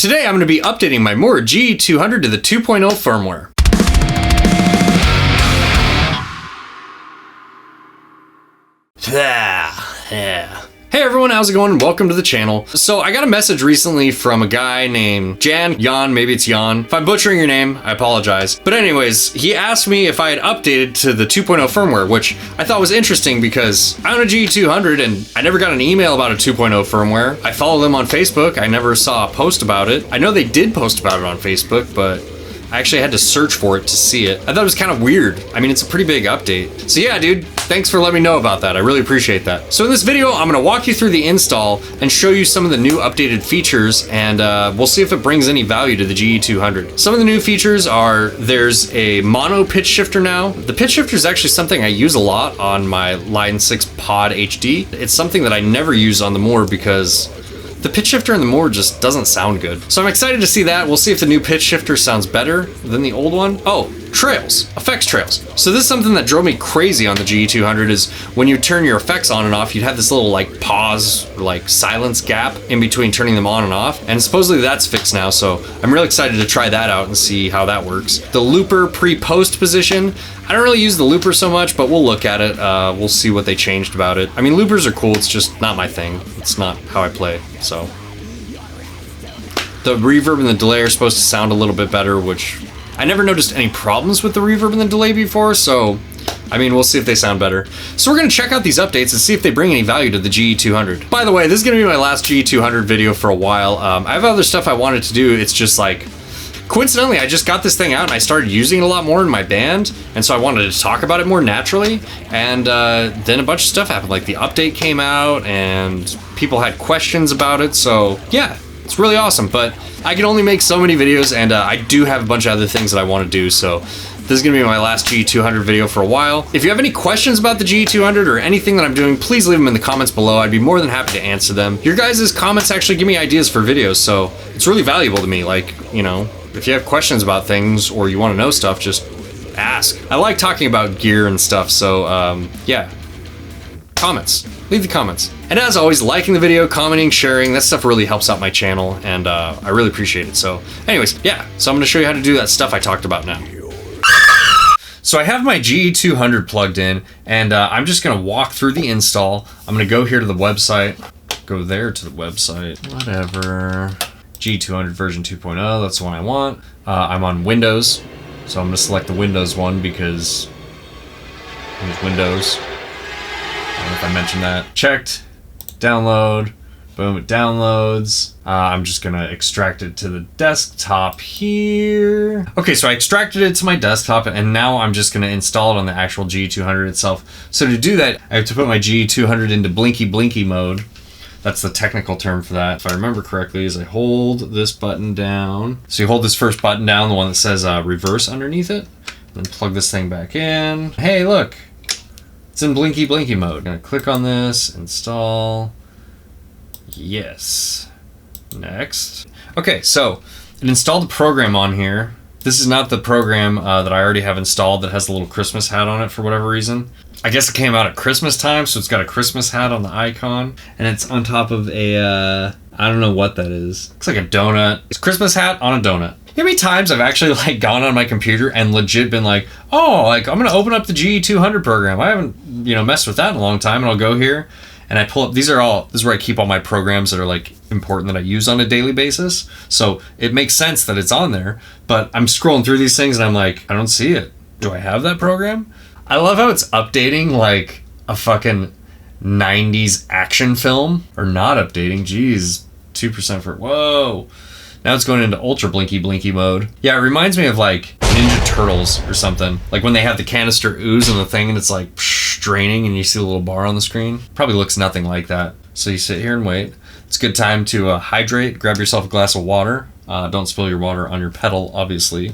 Today I'm going to be updating my Mooer GE200 to the 2.0 firmware. Hey everyone, how's it going? Welcome to the channel. So I got a message recently from a guy named Jan, maybe it's Jan. If I'm butchering your name, I apologize. But anyways, he asked me if I had updated to the 2.0 firmware, which I thought was interesting because I own a GE200 and I never got an email about a 2.0 firmware. I follow them on Facebook. I never saw a post about it. I know they did post about it on Facebook, but I actually had to search for it to see it. I thought it was kind of weird. I mean, it's a pretty big update. So yeah, dude, thanks for letting me know about that. I really appreciate that. So in this video, I'm gonna walk you through the install and show you some of the new updated features, and we'll see if it brings any value to the GE200. Some of the new features are, there's a mono pitch shifter now. The pitch shifter is actually something I use a lot on my Line 6 Pod HD. It's something that I never use on the Mooer because the pitch shifter in the Mooer just doesn't sound good. So I'm excited to see that. We'll see if the new pitch shifter sounds better than the old one. Oh, trails, effects trails. So this is something that drove me crazy on the GE200 is when you turn your effects on and off, you'd have this little like pause or like silence gap in between turning them on and off. And supposedly that's fixed now. So I'm really excited to try that out and see how that works. The looper pre-post position, I don't really use the looper so much, but we'll look at it. We'll see what they changed about it. I mean, loopers are cool. It's just not my thing. It's not how I play, so. The reverb and the delay are supposed to sound a little bit better, which I never noticed any problems with the reverb and the delay before, so I mean, we'll see if they sound better. So we're gonna check out these updates and see if they bring any value to the GE200. By the way, this is gonna be my last GE200 video for a while. I have other stuff I wanted to do. It's just like, coincidentally, I just got this thing out and I started using it a lot more in my band, and so I wanted to talk about it more naturally, and then a bunch of stuff happened, like the update came out and people had questions about it, so yeah, it's really awesome, but I can only make so many videos, and I do have a bunch of other things that I want to do, so this is going to be my last GE200 video for a while. If you have any questions about the GE200 or anything that I'm doing, please leave them in the comments below. I'd be more than happy to answer them. Your guys' comments actually give me ideas for videos, so it's really valuable to me, like, you know, if you have questions about things or you want to know stuff, just ask. I like talking about gear and stuff, so yeah, comments. Leave the comments. And as always, liking the video, commenting, sharing, that stuff really helps out my channel, and I really appreciate it. So anyways, yeah, so I'm gonna show you how to do that stuff I talked about now. So I have my GE200 plugged in, and I'm just gonna walk through the install. I'm gonna go here to the website, go there to the website, whatever. GE200 version 2.0, that's the one I want. I'm on Windows, so I'm gonna select the Windows one because there's Windows. I don't know if I mentioned that. Checked, download, boom, it downloads. I'm just gonna extract it to the desktop here. Okay, so I extracted it to my desktop, and now I'm just gonna install it on the actual GE200 itself. So to do that, I have to put my GE200 into blinky mode. That's the technical term for that. If I remember correctly, is I hold this button down. So you hold this first button down, the one that says reverse underneath it, then plug this thing back in. Hey, look, it's in blinky mode. I'm gonna click on this, install. Yes. Next. Okay, so it installed the program on here. This is not the program that I already have installed that has a little Christmas hat on it for whatever reason. I guess it came out at Christmas time, so it's got a Christmas hat on the icon, and it's on top of a, I don't know what that is. Looks like a donut. It's a Christmas hat on a donut. You know how many times I've actually like gone on my computer and legit been like, oh, like I'm gonna open up the GE200 program. I haven't, you know, messed with that in a long time, and I'll go here and I pull up, this is where I keep all my programs that are like important that I use on a daily basis. So it makes sense that it's on there, but I'm scrolling through these things and I'm like, I don't see it. Do I have that program? I love how it's updating like a fucking 90s action film, or not updating, geez, 2% for, whoa. Now it's going into ultra blinky mode. Yeah, it reminds me of like Ninja Turtles or something. Like when they have the canister ooze and the thing and it's like draining and you see a little bar on the screen. Probably looks nothing like that. So you sit here and wait. It's a good time to hydrate, grab yourself a glass of water. Don't spill your water on your pedal, obviously.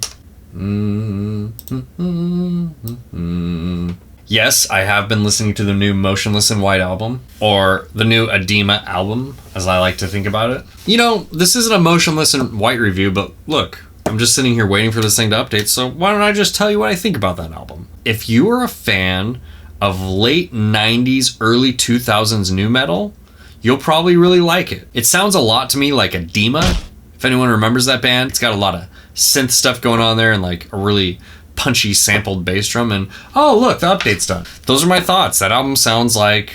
Yes, I have been listening to the new Motionless in White album, or the new Edema album, as I like to think about it. You know, this isn't a Motionless in White review, but look, I'm just sitting here waiting for this thing to update, so why don't I just tell you what I think about that album? If you are a fan of late 90s, early 2000s nu metal, you'll probably really like it. It sounds a lot to me like Edema, If anyone remembers that band, it's got a lot of synth stuff going on there and like a really punchy sampled bass drum. And oh look, the update's done. Those are my thoughts. That album sounds like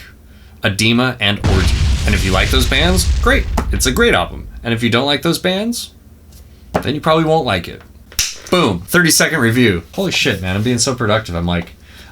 Edema and Orgy. And if you like those bands, great. It's a great album. And if you don't like those bands, then you probably won't like it. Boom, 30-second review. Holy shit, man, I'm being so productive. I'm like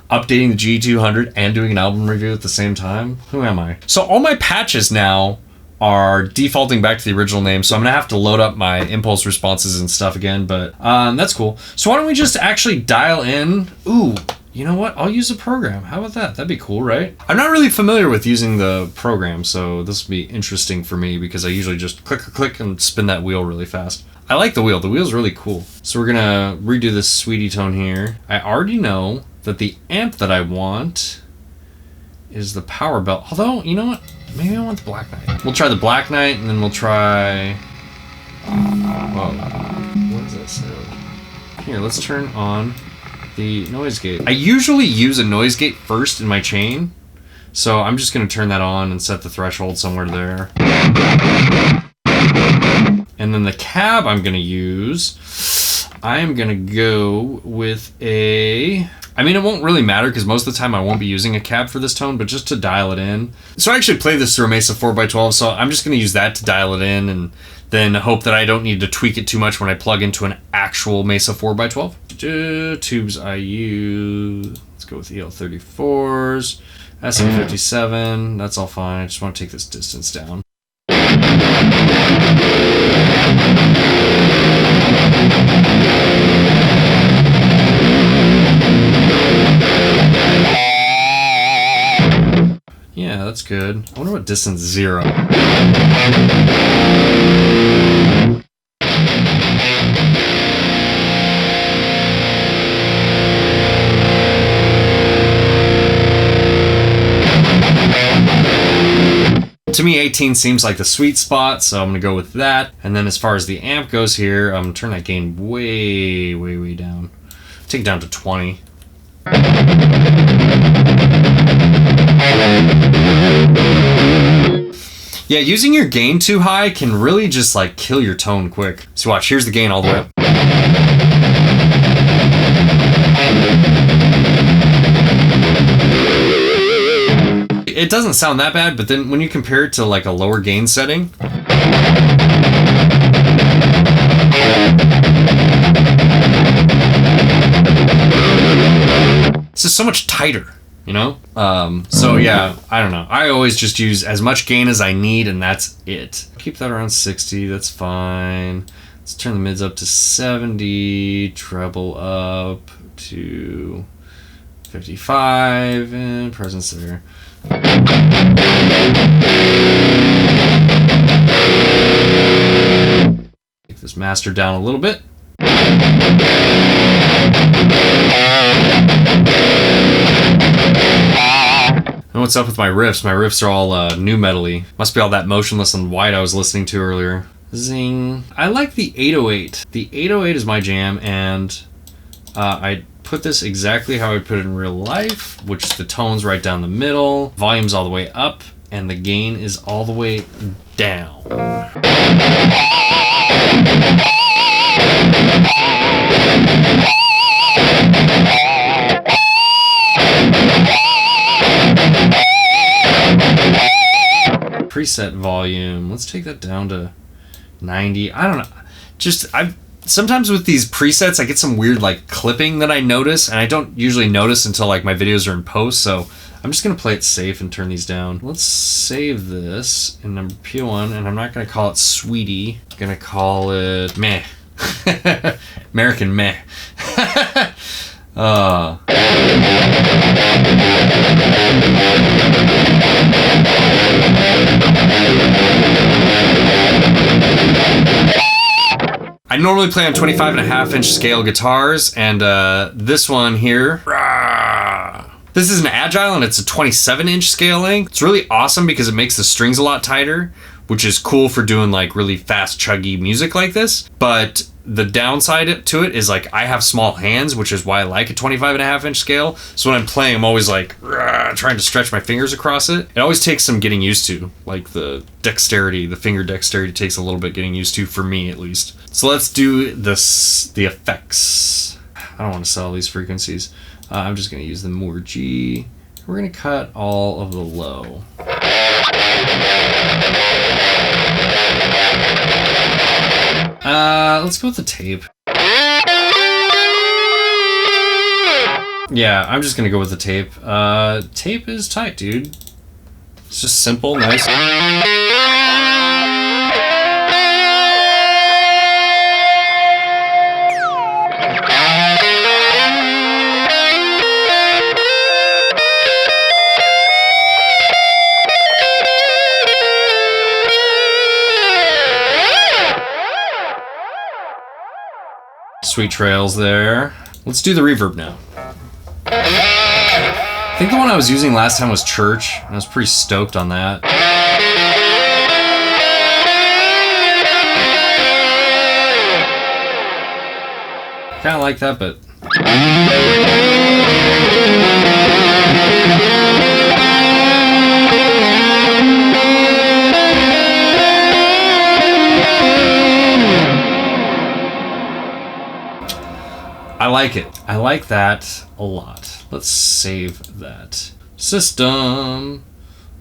updating the GE200 and doing an album review at the same time. Who am I? So all my patches now are defaulting back to the original name, so I'm gonna have to load up my impulse responses and stuff again, but that's cool. So why don't we just actually dial in? Ooh, you know what? I'll use a program. How about that? That'd be cool, right? I'm not really familiar with using the program, so this will be interesting for me because I usually just click and spin that wheel really fast. I like the wheel. The wheel's really cool. So we're gonna redo this sweetie tone here. I already know that the amp that I want is the power belt. Although, you know what? Maybe I want the Black Knight. We'll try the Black Knight, and then we'll try... Whoa. What does that sound? Here, let's turn on the noise gate. I usually use a noise gate first in my chain, so I'm just going to turn that on and set the threshold somewhere there. And then the cab I'm going to use, I am going to go with a... I mean, it won't really matter because most of the time I won't be using a cab for this tone, but just to dial it in. So I actually play this through a Mesa 4x12, so I'm just going to use that to dial it in and then hope that I don't need to tweak it too much when I plug into an actual Mesa 4x12. Tubes I use, let's go with EL34s, SM57, that's all fine. I just want to take this distance down. Yeah, that's good. I wonder what distance 0. To me, 18 seems like the sweet spot, so I'm gonna go with that. And then as far as the amp goes here, I'm gonna turn that gain way down. Take it down to 20. Yeah, using your gain too high can really just like kill your tone quick. So watch, here's the gain all the way up. It doesn't sound that bad, but then when you compare it to like a lower gain setting, it's just so much tighter, you know? So yeah, I don't know. I always just use as much gain as I need and that's it. Keep that around 60, that's fine. Let's turn the mids up to 70, treble up to 55, and presence there. Take this master down a little bit. And what's up with my riffs? My riffs are all new metal-y. Must be all that motionless and white I was listening to earlier. Zing. I like the 808. The 808 is my jam, and I put this exactly how I put it in real life, which the tone's right down the middle, volume's all the way up, and the gain is all the way down. Preset volume, let's take that down to 90. I don't know. Sometimes with these presets, I get some weird like clipping that I notice, and I don't usually notice until like my videos are in post, so I'm just gonna play it safe and turn these down. Let's save this in number P1, and I'm not gonna call it Sweetie. I'm gonna call it Meh. American Meh. I normally play on 25.5-inch scale guitars, and this one here, this is an Agile and it's a 27-inch scaling. It's really awesome because it makes the strings a lot tighter, which is cool for doing like really fast, chuggy music like this. But the downside to it is like I have small hands, which is why I like a 25.5-inch scale. So when I'm playing, I'm always like trying to stretch my fingers across it. It always takes some getting used to, like the finger dexterity takes a little bit getting used to, for me at least. So let's do the effects. I don't want to sell these frequencies. I'm just going to use the Mooer G. We're going to cut all of the low. Let's go with the tape. Yeah, I'm just gonna go with the tape. Tape is tight, dude. It's just simple, nice. Sweet trails there. Let's do the reverb now. I think the one I was using last time was Church, and I was pretty stoked on that. Kind of like that, but... I like it. I like that a lot. Let's save that. System.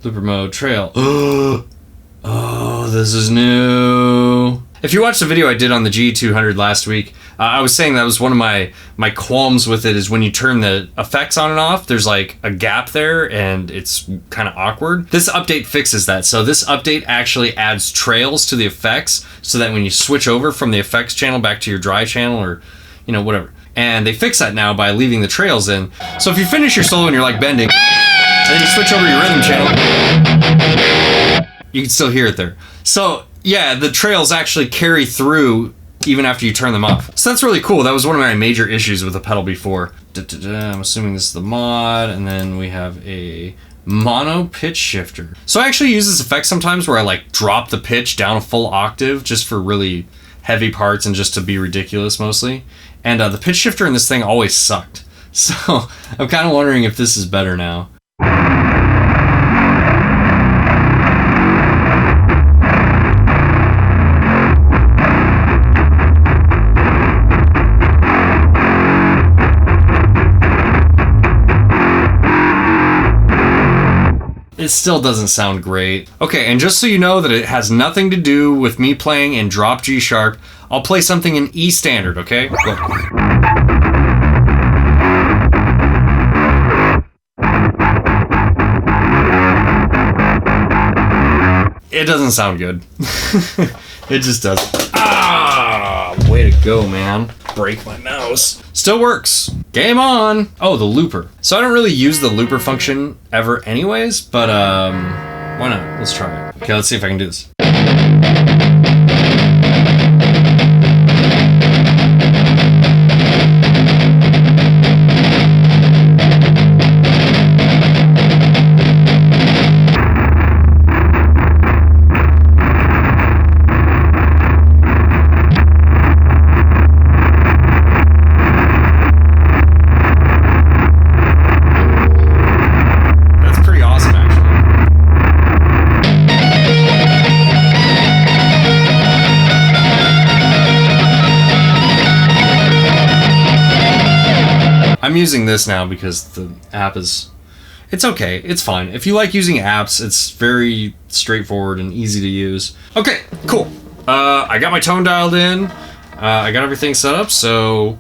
Looper mode, trail. Oh, this is new. If you watched the video I did on the GE200 last week, I was saying that was one of my qualms with it, is when you turn the effects on and off, there's like a gap there and it's kind of awkward. This update fixes that. So this update actually adds trails to the effects so that when you switch over from the effects channel back to your dry channel, or whatever. And they fix that now by leaving the trails in. So if you finish your solo and you're like bending, and then you switch over to your rhythm channel, you can still hear it there. So yeah, the trails actually carry through even after you turn them off. So that's really cool. That was one of my major issues with the pedal before. I'm assuming this is the mod, and then we have a mono pitch shifter. So I actually use this effect sometimes where I like drop the pitch down a full octave just for really heavy parts and just to be ridiculous mostly. And the pitch shifter in this thing always sucked. So I'm kind of wondering if this is better now. It still doesn't sound great. Okay, and just so you know that it has nothing to do with me playing in drop G sharp, I'll play something in E standard, okay? Look. It doesn't sound good. It just doesn't. Ah, way to go, man. Break my mouse. Still works. Game on. Oh, the looper. So I don't really use the looper function ever anyways, but why not? Let's try it. Okay, let's see if I can do this. I'm using this now because the app is, it's okay, it's fine. If you like using apps, it's very straightforward and easy to use. Okay, cool. I got my tone dialed in. I got everything set up, so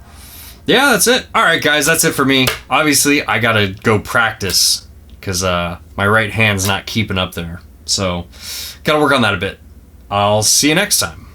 yeah, that's it. All right, guys, that's it for me. Obviously, I gotta go practice because my right hand's not keeping up there. So, gotta work on that a bit. I'll see you next time.